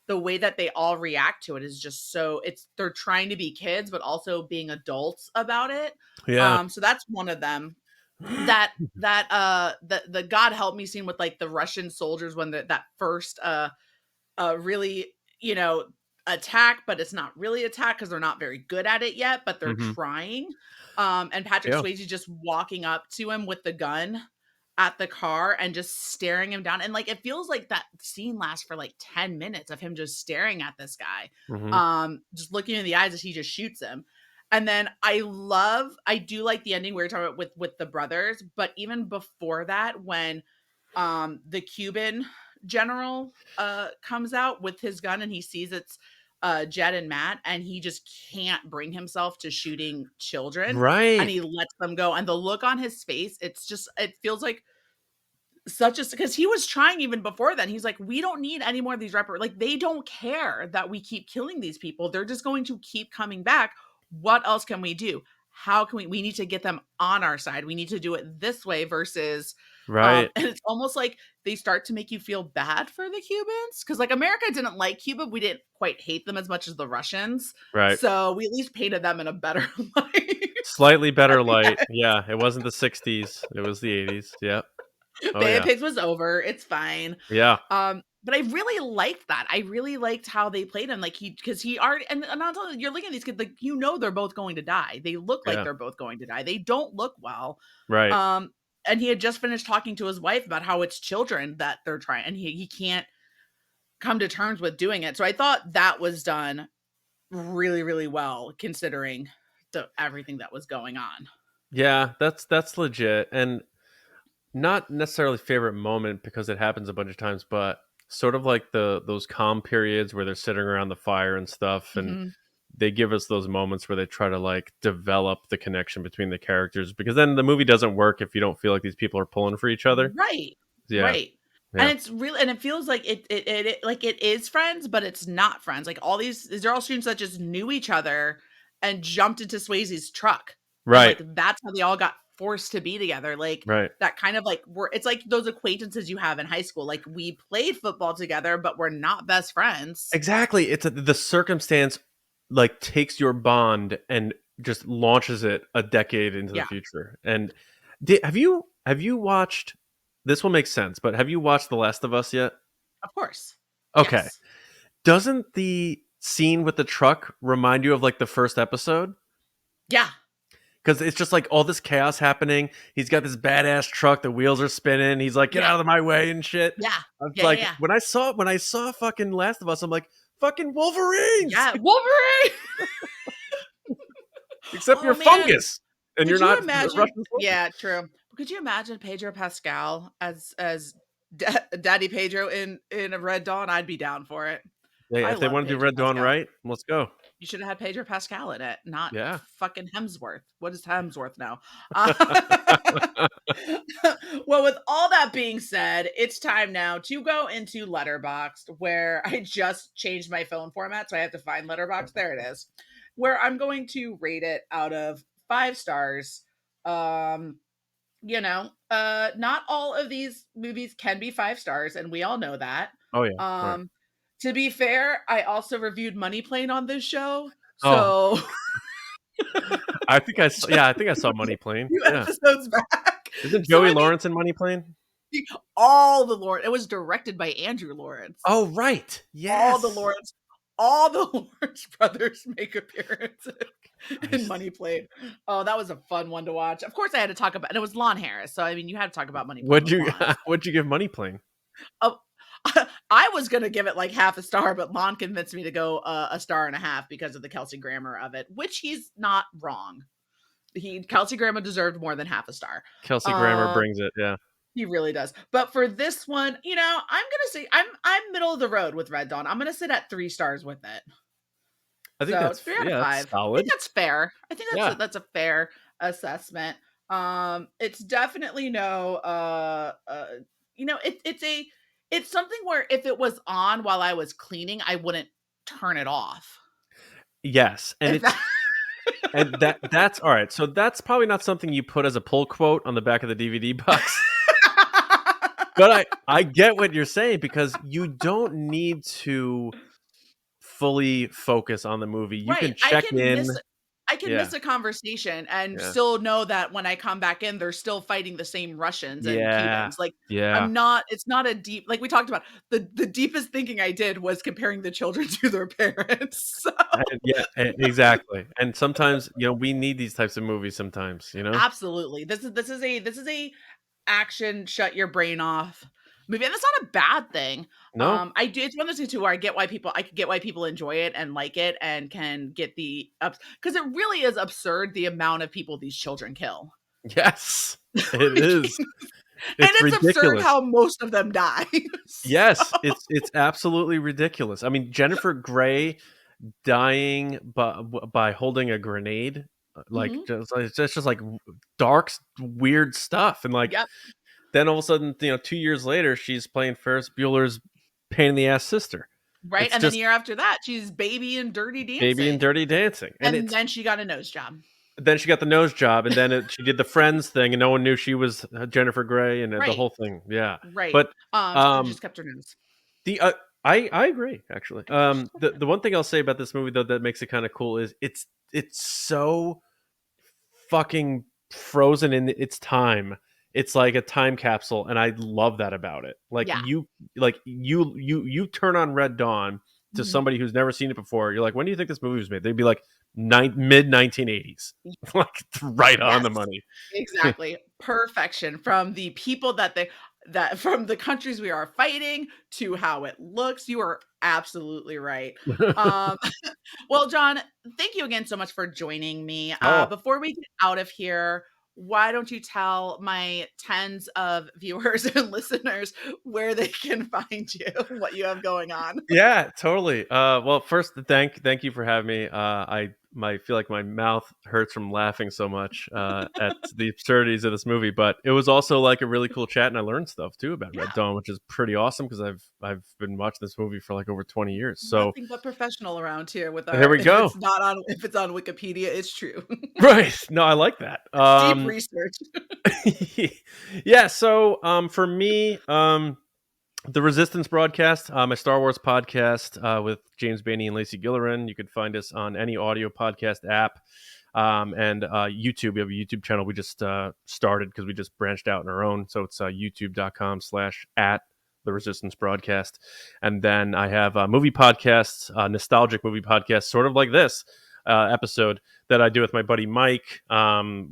the way that they all react to it is just so it's they're trying to be kids but also being adults about it. Yeah. So that's one of them. The God help me scene with like the Russian soldiers when that first really, you know, attack, but it's not really attack because they're not very good at it yet, but they're Mhm. trying. And Patrick Yeah. Swayze just walking up to him with the gun at the car and just staring him down. And like it feels like that scene lasts for like 10 minutes of him just staring at this guy. Mhm. Just looking in the eyes as he just shoots him. And then I do like the ending we were talking about with the brothers, but even before that, when the Cuban general comes out with his gun and he sees it's Jed and Matt and he just can't bring himself to shooting children and Right. he lets them go and the look on his face it's just it feels like such a because he was trying even before then he's like we don't need any more of these like they don't care that we keep killing these people they're just going to keep coming back What else can we do? How can we need to get them on our side. We need to do it this way versus Right. and it's almost like they start to make you feel bad for the Cubans because like America didn't like Cuba. We didn't quite hate them as much as the Russians. Right. So we at least painted them in a better light Slightly at better the light. end. Yeah, it wasn't the 60s. It was the 80s. Yep. Oh Bay of yeah. Pigs was over. It's fine. Yeah. But I really liked that. I really liked how they played him. Like because he already, and I'm telling you, you're looking at these kids, like, they're both going to die. They look like Yeah. they're both going to die. They don't look well. Right. Um, and he had just finished talking to his wife about how it's children that they're trying, and he can't come to terms with doing it. So I thought that was done really, really well considering everything that was going on. Yeah, that's legit. And not necessarily favorite moment because it happens a bunch of times, but sort of like those calm periods where they're sitting around the fire and stuff, and Mhm. they give us those moments where they try to like develop the connection between the characters, because then the movie doesn't work if you don't feel like these people are pulling for each other. Right. Yeah. Right. And Yeah. it's really and it feels like it like it is friends, but it's not friends. Like all these are all students that just knew each other and jumped into Swayze's truck. And Right. like that's how they all got forced to be together. Like Right. that kind of like it's like those acquaintances you have in high school. Like we played football together, but we're not best friends. Exactly. The circumstance like takes your bond and just launches it a decade into the Yeah, future. And have you watched, this will make sense, but have you watched The Last of Us yet? of course. Okay. Yes. Doesn't the scene with the truck remind you of like the first episode? Yeah. Because it's just like all this chaos happening. He's got this badass truck. The wheels are spinning. He's like, "Get Yeah. out of my way" and shit. Yeah. I was Yeah. Yeah. like, Yeah. when I saw fucking Last of Us, I'm like, "Fucking Wolverines!" Yeah. Wolverine. Except you're Oh man. fungus and you're Could you not imagine Russian soldiers. yeah, true. But could you imagine Pedro Pascal as Daddy Pedro in a Red Dawn? I'd be down for it. Yeah, I if they love want to do Pedro Red Dawn Pascal. right, let's go. You should have had Pedro Pascal in it, not Yeah. fucking Hemsworth. What is Hemsworth now? Well, with all that being said, it's time now to go into Letterboxd, where I just changed my phone format, so I have to find Letterboxd. There it is, where I'm going to rate it out of 5 stars. Um, not all of these movies can be 5 stars, and we all know that. Oh yeah. Right. Um, to be fair, I also reviewed Money Plane on this show, Oh, so I think I saw, just yeah, I think I saw Money Plane. few Yeah. episodes back. Isn't So Joey I mean, Lawrence in Money Plane? all the Lawrence. It was directed by Andrew Lawrence. Oh, right. All the Yes. Lawrence, all the Lawrence brothers make appearances in Christ. Money Plane. Oh, that was a fun one to watch. Of course, I had to talk about, and it was Lon Harris. So I mean, you had to talk about Money Plane What'd with you Lon. what'd you give Money Plane? Oh, I was gonna give it like half a star, but Lon convinced me to go a star and a half because of the Kelsey Grammer of it, which he's not wrong. Kelsey Grammer deserved more than half a star. Kelsey Grammer Um, brings it. Yeah. he really does. But for this one, I'm gonna say I'm middle of the road with Red Dawn. I'm gonna sit at 3 stars with it. I think So it's that's, 3 out of 5. I think solid. that's fair. I think Yeah. that's a fair assessment. It's definitely no it's something where if it was on while I was cleaning, I wouldn't turn it off. Yes, and If it's that and that's all right. So that's probably not something you put as a pull quote on the back of the DVD box. But I get what you're saying, because you don't need to fully focus on the movie. You Right. can check in. I can Yeah. miss a conversation and Yeah. still know that when I come back in, they're still fighting the same Russians and Yeah. Cubans. Like Yeah. it's not a deep like we talked about. The deepest thinking I did was comparing the children to their parents. So And yeah, exactly. And sometimes, we need these types of movies sometimes. absolutely. This is a action shut your brain off movie. And that's not a bad thing. No? I do it's one of those things too where I can get why people enjoy it and like it and can get the ups because it really is absurd the amount of people these children kill. Yes. It is. And It's it's absurd ridiculous. how most of them die. So Yes, it's absolutely ridiculous. I mean, Jennifer Grey dying by holding a grenade, like mhm. just like dark, weird stuff, and like Yep. then all of a sudden, 2 years later, she's playing Ferris Bueller's pain in the ass sister. Right, It's and then the just year after that, she's Baby in Dirty Baby and Dancing, Dirty Dancing, and and it's then she got a nose job. then she got the nose job, and then she did the Friends thing, and no one knew she was Jennifer Grey, and the Right, whole thing. Yeah, right. but Shoulda um, just kept her nose. the I agree actually. Okay, just let me know. The one thing I'll say about this movie though that makes it kind of cool is it's so fucking frozen in its time. It's like a time capsule, and I love that about it. Yeah. You turn on Red Dawn to Mhm. somebody who's never seen it before. You're like, when do you think this movie was made? They'd be like mid 1980s, like right on Yes, the money. exactly. Perfection from the people that from the countries we are fighting to how it looks. You are absolutely right. Um, well, John, thank you again so much for joining me. Oh, Before we get out of here, why don't you tell my tens of viewers and listeners where they can find you, what you have going on? yeah, totally. Well, first, thank you for having me. I feel like my mouth hurts from laughing so much at the absurdities of this movie, but it was also like a really cool chat, and I learned stuff too about Red Yeah, Dawn, which is pretty awesome because I've been watching this movie for like over 20 years. So nothing but professional around here with here our we go. if it's on Wikipedia, it's true. Right? No, I like that. Deep research. Yeah. So for me, the Resistance broadcast, my Star Wars podcast with James Bainey and Lacey Gillerin. You could find us on any audio podcast app and YouTube. We have a YouTube channel we just started because we just branched out on our own. So it's youtube.com/at the Resistance broadcast. And then I have movie podcasts, nostalgic movie podcasts, sort of like this episode that I do with my buddy Mike.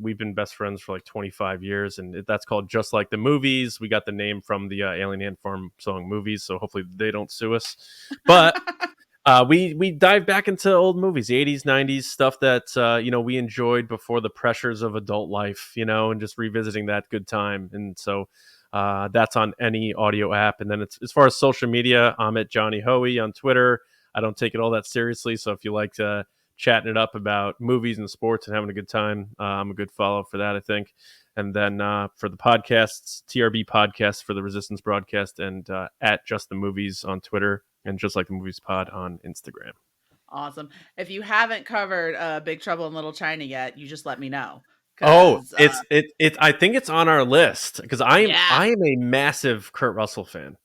We've been best friends for like 25 years, and that's called Just Like the Movies. We got the name from the Alien Ant Farm song Movies, so hopefully they don't sue us. But we dive back into old movies, the 80s, 90s stuff that we enjoyed before the pressures of adult life, and just revisiting that good time. And so that's on any audio app. And then it's as far as social media, I'm at Johnny Hoey on Twitter. I don't take it all that seriously, so if you like chatting it up about movies and sports and having a good time, I'm a good follow for that, I think. And then for the podcasts, TRB podcasts for the Resistance broadcast, and at Just the Movies on Twitter, and Just Like the Movies Pod on Instagram. Awesome. If you haven't covered Big Trouble in Little China yet, you just let me know Oh, because it. I think it's on our list because yeah. I am a massive Kurt Russell fan.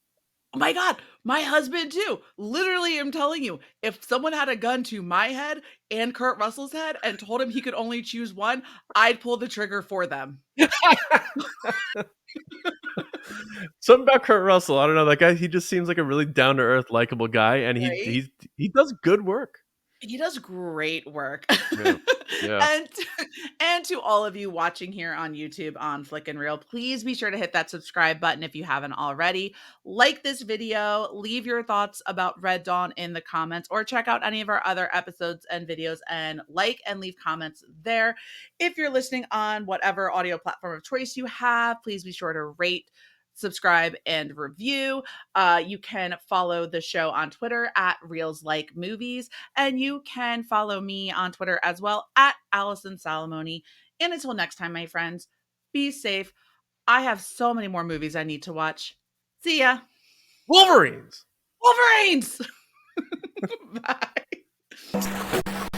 Oh my God, my husband too. Literally, I'm telling you, if someone had a gun to my head and Kurt Russell's head and told him he could only choose one, I'd pull the trigger for them. Something about Kurt Russell, I don't know. That guy, he just seems like a really down to earth, likable guy, and Right? he does good work. He does great work. Yeah, yeah. and and to all of you watching here on YouTube on Flick and Reel, please be sure to hit that subscribe button if you haven't already. Like this video, leave your thoughts about Red Dawn in the comments, or check out any of our other episodes and videos and like and leave comments there. If you're listening on whatever audio platform of choice you have, please be sure to rate, subscribe, and review. You can follow the show on Twitter at Reels Like Movies. And you can follow me on Twitter as well at Allison Salamoni. And until next time, my friends, be safe. I have so many more movies I need to watch. See ya. Wolverines. Wolverines! Bye.